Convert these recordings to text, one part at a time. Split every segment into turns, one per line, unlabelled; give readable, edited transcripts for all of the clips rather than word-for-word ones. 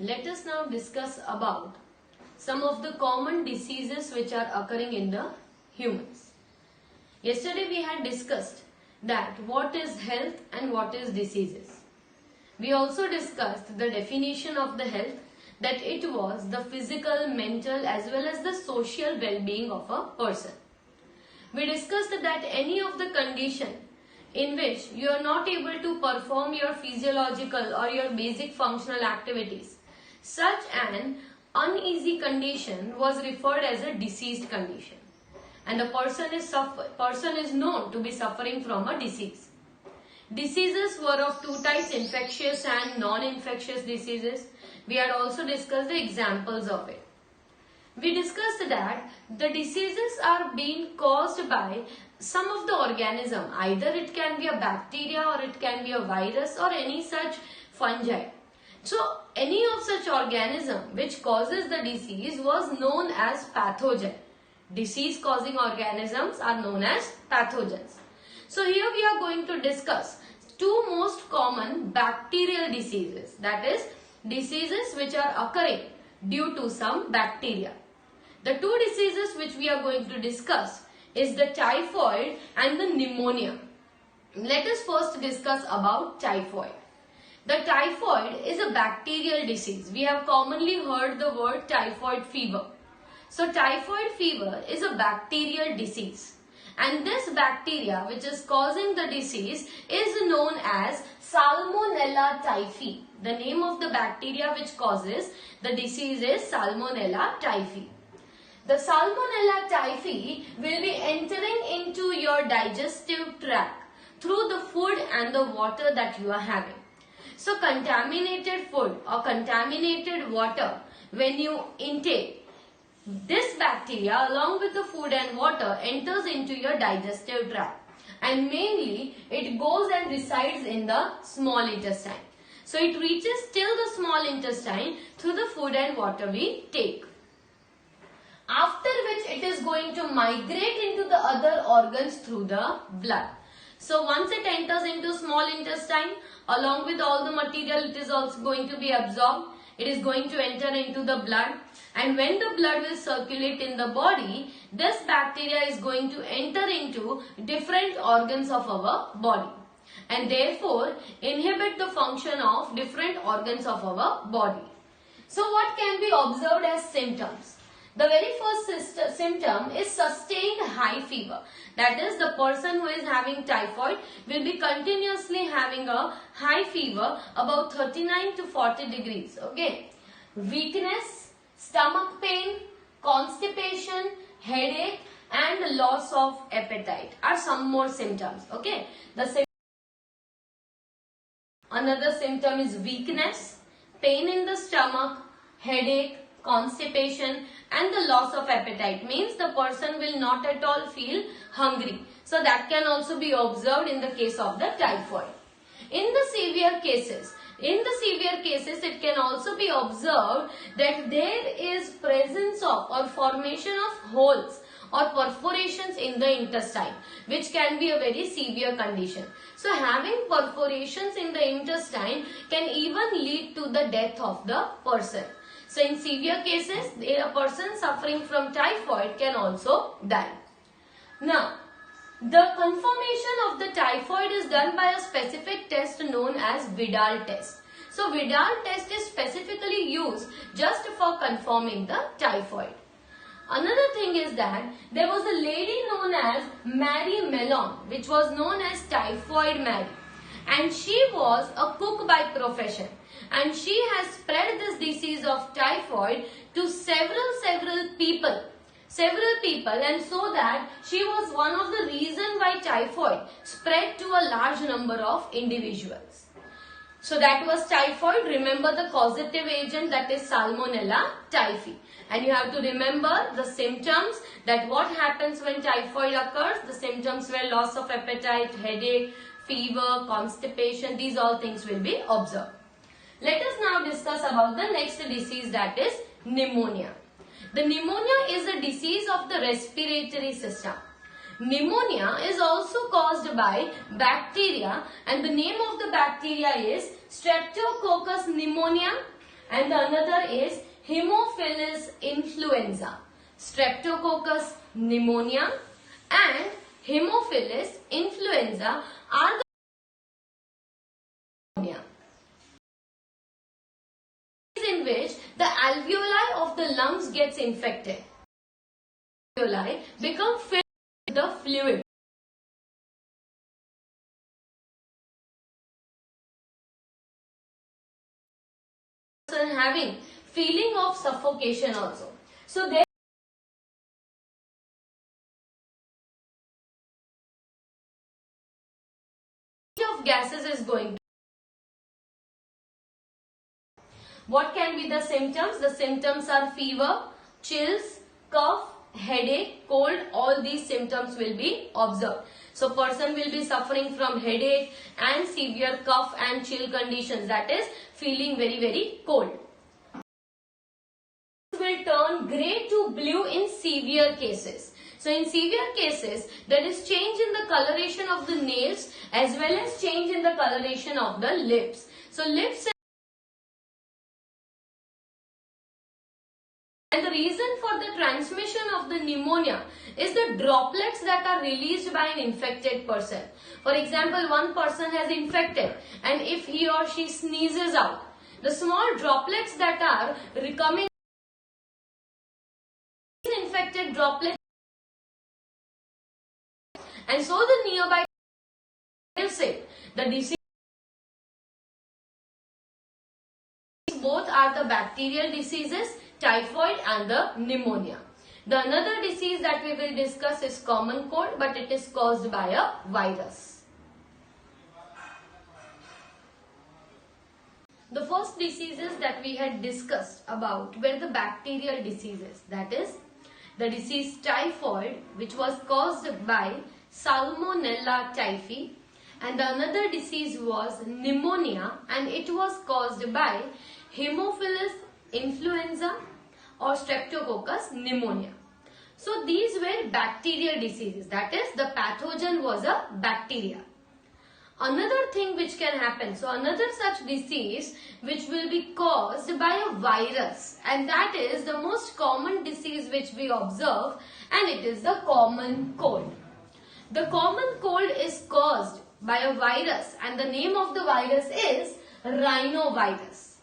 let us now discuss about some of the common diseases which are occurring in the humans. Yesterday we had discussed that what is health and what is diseases. We also discussed the definition of the health, that it was the physical, mental as well as the social well-being of a person. We discussed that any of the condition in which you are not able to perform your physiological or your basic functional activities, such an uneasy condition was referred as a diseased condition, and the person is known to be suffering from a disease. Diseases were of two types, infectious and non-infectious diseases. We had also discussed the examples of it. We discussed that the diseases are being caused by some of the organism. Either it can be a bacteria or it can be a virus or any such fungi. So any of such organism which causes the disease was known as pathogen. Disease causing organisms are known as pathogens. So here we are going to discuss two most common bacterial diseases, that is diseases which are occurring due to some bacteria. The two diseases which we are going to discuss is the typhoid and the pneumonia. Let us first discuss about typhoid. The typhoid is a bacterial disease. We have commonly heard the word typhoid fever. So typhoid fever is a bacterial disease, and this bacteria which is causing the disease is known as Salmonella typhi. The name of the bacteria which causes the disease is Salmonella typhi. The Salmonella typhi will be entering into your digestive tract through the food and the water that you are having. So contaminated food or contaminated water, when you intake, this bacteria along with the food and water enters into your digestive tract, and mainly it goes and resides in the small intestine. So it reaches till the small intestine through the food and water we take. After which it is going to migrate into the other organs through the blood. So once it enters into small intestine, along with all the material, it is also going to be absorbed. It is going to enter into the blood, and when the blood will circulate in the body, this bacteria is going to enter into different organs of our body, and therefore inhibit the function of different organs of our body. So what can be observed as symptoms? The very first symptom is sustained high fever. That is, the person who is having typhoid will be continuously having a high fever about 39 to 40 degrees. Okay. Weakness, stomach pain, constipation, headache and loss of appetite are some more symptoms. Okay. Another symptom is weakness, pain in the stomach, headache, constipation and the loss of appetite, means the person will not at all feel hungry. So that can also be observed in the case of the typhoid. In the severe cases it can also be observed that there is presence of or formation of holes or perforations in the intestine, which can be a very severe condition. So having perforations in the intestine can even lead to the death of the person. So in severe cases, a person suffering from typhoid can also die. Now, the confirmation of the typhoid is done by a specific test known as Vidal test. So Vidal test is specifically used just for confirming the typhoid. Another thing is that there was a lady known as Mary Mellon, which was known as Typhoid Mary, and she was a cook by profession, and she has spread this disease of typhoid to several people, and so that she was one of the reason why typhoid spread to a large number of individuals. So that was typhoid. Remember the causative agent, that is Salmonella typhi. And you have to remember the symptoms, that what happens when typhoid occurs. The symptoms were loss of appetite, headache, fever, constipation. These all things will be observed. Let us now discuss about the next disease, that is pneumonia. The pneumonia is a disease of the respiratory system. Pneumonia is also caused by bacteria, and the name of the bacteria is Streptococcus pneumonia, and the another is Haemophilus influenza, Streptococcus pneumonia and Haemophilus influenza are the pneumonia in which the alveoli of the lungs gets infected. Alveoli become filled with the fluid. Having feeling of suffocation also. So there of gases is going to. What can be the symptoms? The symptoms are fever, chills, cough, headache, cold. All these symptoms will be observed. So person will be suffering from headache and severe cough and chill conditions, that is feeling very cold. Will turn grey to blue in severe cases. So in severe cases, there is change in the coloration of the nails as well as change in the coloration of the lips. So lips, and the reason for the transmission of the pneumonia is the droplets that are released by an infected person. For example, one person has infected and if he or she sneezes out, the small droplets that are coming, infected droplets, and so the nearby will say the disease. Both are the bacterial diseases, typhoid and the pneumonia. The another disease that we will discuss is common cold, but it is caused by a virus. The first diseases that we had discussed about were the bacterial diseases, that is the disease typhoid, which was caused by Salmonella typhi, and the another disease was pneumonia and it was caused by Haemophilus influenza or Streptococcus pneumonia. So these were bacterial diseases, that is the pathogen was a bacteria. Another thing which can happen, so another such disease which will be caused by a virus, and that is the most common disease which we observe, and it is the common cold. The common cold is caused by a virus and the name of the virus is rhinovirus.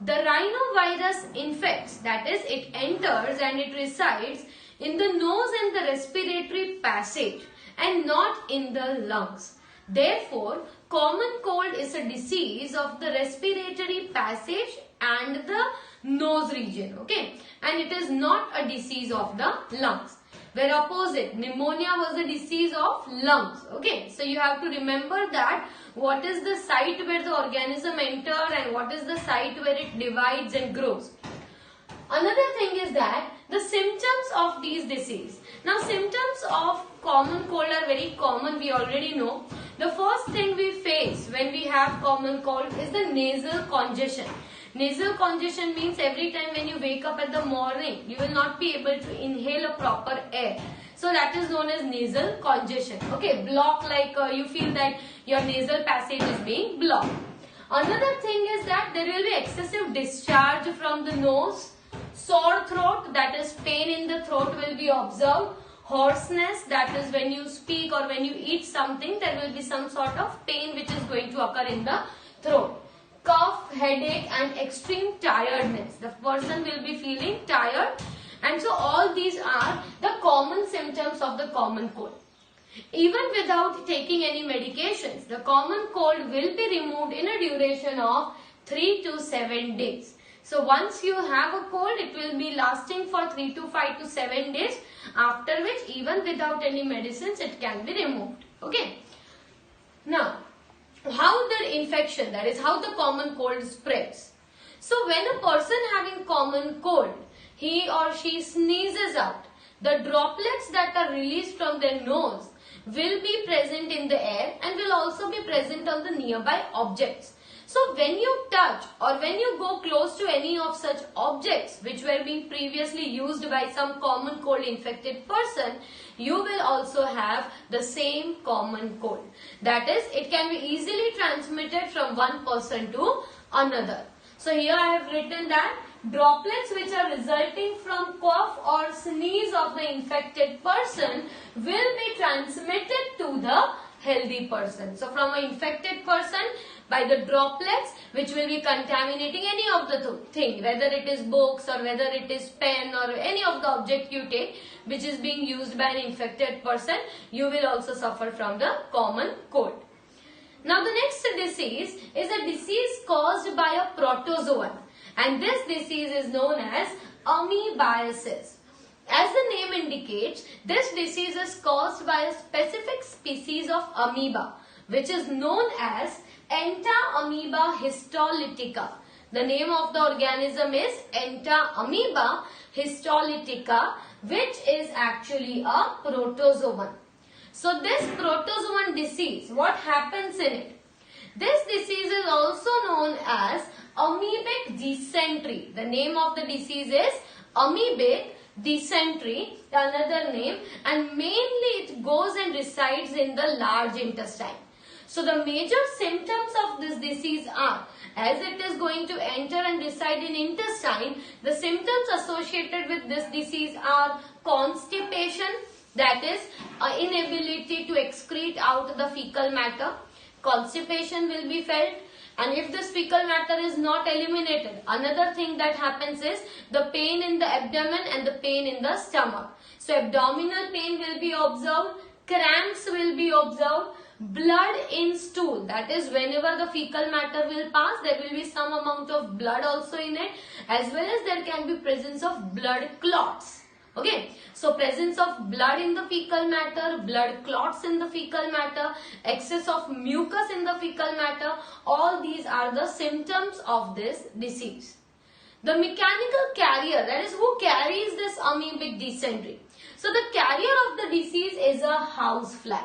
The rhinovirus infects, that is it enters and it resides in the nose and the respiratory passage and not in the lungs. Therefore, common cold is a disease of the respiratory passage and the nose region, okay, and it is not a disease of the lungs. Where opposite, pneumonia was a disease of lungs, okay. So you have to remember that what is the site where the organism enters and what is the site where it divides and grows. Another thing is that the symptoms of these disease. Now symptoms of common cold are very common, we already know. The first thing we face when we have common cold is the nasal congestion. Nasal congestion means every time when you wake up at the morning, you will not be able to inhale a proper air. So that is known as nasal congestion. Okay, block, like you feel that your nasal passage is being blocked. Another thing is that there will be excessive discharge from the nose. Sore throat, that is pain in the throat, will be observed. Hoarseness, that is when you speak or when you eat something, there will be some sort of pain which is going to occur in the throat. Cough, headache and extreme tiredness. The person will be feeling tired, and so all these are the common symptoms of the common cold. Even without taking any medications, the common cold will be removed in a duration of 3 to 7 days. So once you have a cold, it will be lasting for 3 to 5 to 7 days, after which even without any medicines it can be removed. Okay. Now, how the infection, that is how the common cold spreads. So when a person having common cold, he or she sneezes out, the droplets that are released from their nose will be present in the air and will also be present on the nearby objects. So when you touch or when you go close to any of such objects which were being previously used by some common cold infected person, you will also have the same common cold. That is, it can be easily transmitted from one person to another. So here I have written that droplets which are resulting from cough or sneeze of the infected person will be transmitted to the healthy person. So from an infected person, by the droplets which will be contaminating any of the thing, whether it is books or whether it is pen or any of the object you take which is being used by an infected person, you will also suffer from the common cold. Now the next disease is a disease caused by a protozoan, and this disease is known as amoebiasis. As the name indicates, this disease is caused by a specific species of amoeba which is known as Entamoeba histolytica. The name of the organism is Entamoeba histolytica, which is actually a protozoan. So this protozoan disease, what happens in it? This disease is also known as amoebic dysentery. The name of the disease is amoebic dysentery, another name, and mainly it goes and resides in the large intestine. So the major symptoms of this disease are, as it is going to enter and reside in intestine, the symptoms associated with this disease are constipation, that is inability to excrete out the fecal matter. Constipation will be felt, and if this fecal matter is not eliminated, another thing that happens is the pain in the abdomen and the pain in the stomach. So abdominal pain will be observed, cramps will be observed, blood in stool, that is whenever the fecal matter will pass, there will be some amount of blood also in it, as well as there can be presence of blood clots. Okay, so presence of blood in the fecal matter, blood clots in the fecal matter, excess of mucus in the fecal matter, all these are the symptoms of this disease. The mechanical carrier, that is who carries this amoebic dysentery. So the carrier of the disease is a housefly.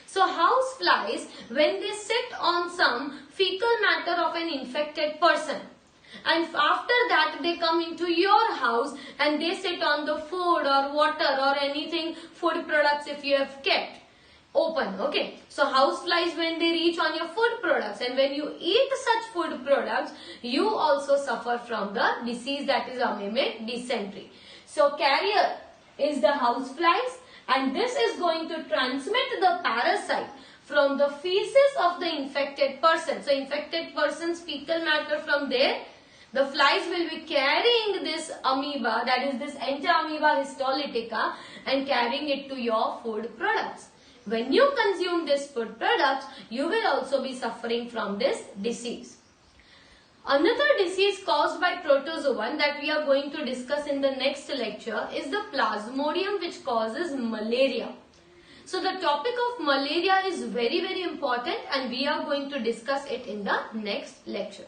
So house flies, when they sit on some fecal matter of an infected person, and after that they come into your house and they sit on the food or water or anything, food products if you have kept open. Okay, so house flies, when they reach on your food products, and when you eat such food products, you also suffer from the disease, that is amoebic dysentery. So carrier is the house flies, and this is going to transmit the parasite from the feces of the infected person. So infected person's fecal matter, from there the flies will be carrying this amoeba, that is this Entamoeba histolytica, and carrying it to your food products. When you consume this food products, you will also be suffering from this disease. Another disease caused by protozoan that we are going to discuss in the next lecture is the Plasmodium, which causes malaria. So the topic of malaria is very, very important, and we are going to discuss it in the next lecture.